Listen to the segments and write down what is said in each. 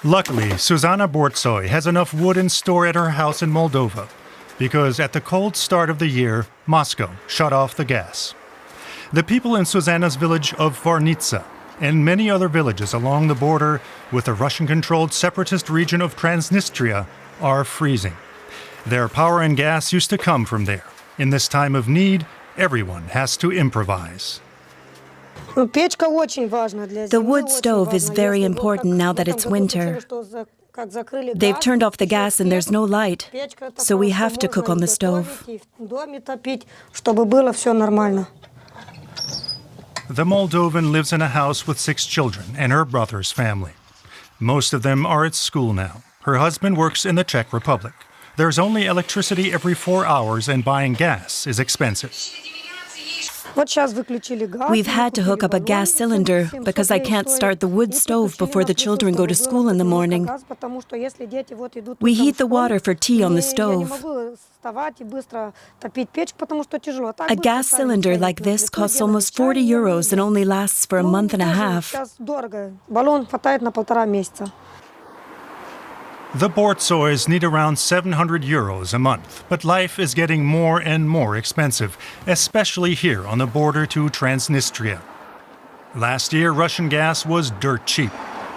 Luckily, Zuzana Bortsoi has enough wood in store at her house in Moldova, because at the cold start of the year, Moscow shut off the gas. The people in Zuzana's village of Varnitsa and many other villages along the border with the Russian-controlled separatist region of Transnistria are freezing. Their power and gas used to come from there. In this time of need, everyone has to improvise. The wood stove is very important now that it's winter. They've turned off the gas and there's no light, so we have to cook on the stove. The Moldovan lives in a house with 6 children and her brother's family. Most of them are at school now. Her husband works in the Czech Republic. There's only electricity every 4 hours and buying gas is expensive. We've had to hook up a gas cylinder because I can't start the wood stove before the children go to school in the morning. We heat the water for tea on the stove. A gas cylinder like this costs almost 40 euros and only lasts for a month and a half. The Bortsois need around 700 euros a month, but life is getting more and more expensive, especially here on the border to Transnistria. Last year, Russian gas was dirt cheap.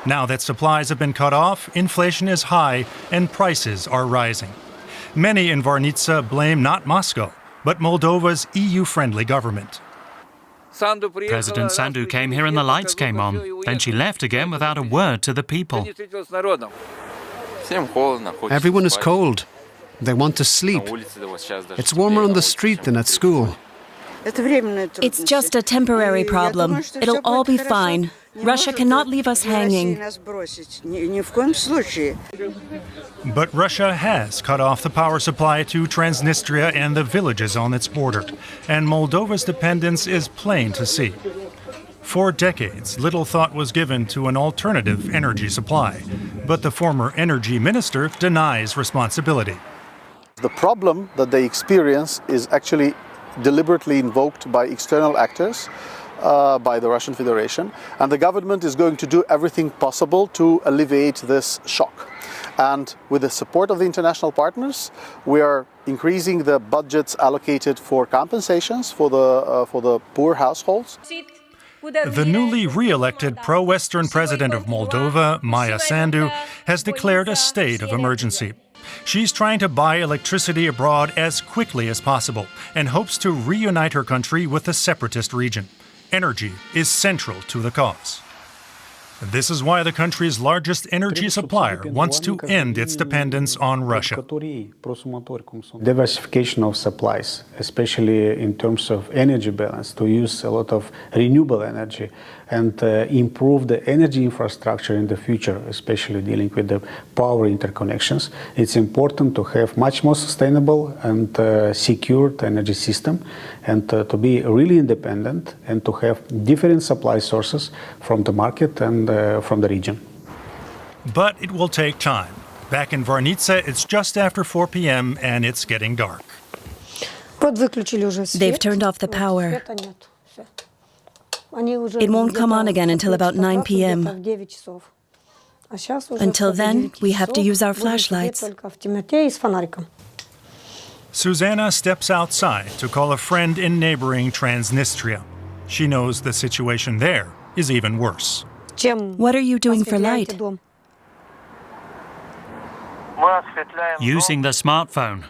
Now that supplies have been cut off, inflation is high and prices are rising. Many in Varnitsa blame not Moscow, but Moldova's EU-friendly government. President Sandu came here and the lights came on. Then she left again without a word to the people. Everyone is cold. They want to sleep. It's warmer on the street than at school. It's just a temporary problem. It'll all be fine. Russia cannot leave us hanging. But Russia has cut off the power supply to Transnistria and the villages on its border, and Moldova's dependence is plain to see. For decades, little thought was given to an alternative energy supply, but the former energy minister denies responsibility. The problem that they experience is actually deliberately invoked by external actors, by the Russian Federation, and the government is going to do everything possible to alleviate this shock. And with the support of the international partners, we are increasing the budgets allocated for compensations for the poor households. The newly re-elected pro-Western president of Moldova, Maia Sandu, has declared a state of emergency. She's trying to buy electricity abroad as quickly as possible and hopes to reunite her country with the separatist region. Energy is central to the cause. This is why the country's largest energy supplier wants to end its dependence on Russia. Diversification of supplies, especially in terms of energy balance, to use a lot of renewable energy and improve the energy infrastructure in the future, especially dealing with the power interconnections. It's important to have much more sustainable and secured energy system and to be really independent and to have different supply sources from the market and from the region. But it will take time. Back in Varnitsa, it's just after 4 p.m. and it's getting dark. They've turned off the power. It won't come on again until about 9 p.m. Until then, we have to use our flashlights. Zuzana steps outside to call a friend in neighboring Transnistria. She knows the situation there is even worse. What are you doing for light? Using the smartphone.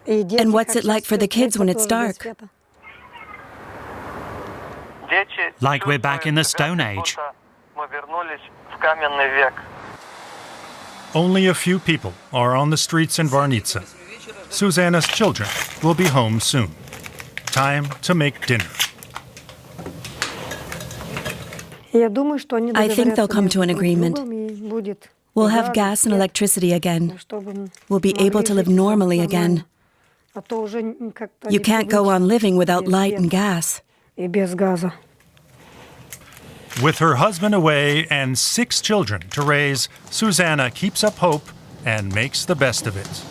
And what's it like for the kids when it's dark? Like we're back in the Stone Age. Only a few people are on the streets in Varnitsa. Zuzana's children will be home soon. Time to make dinner. I think they'll come to an agreement. We'll have gas and electricity again. We'll be able to live normally again. You can't go on living without light and gas. With her husband away and 6 children to raise, Zuzana keeps up hope and makes the best of it.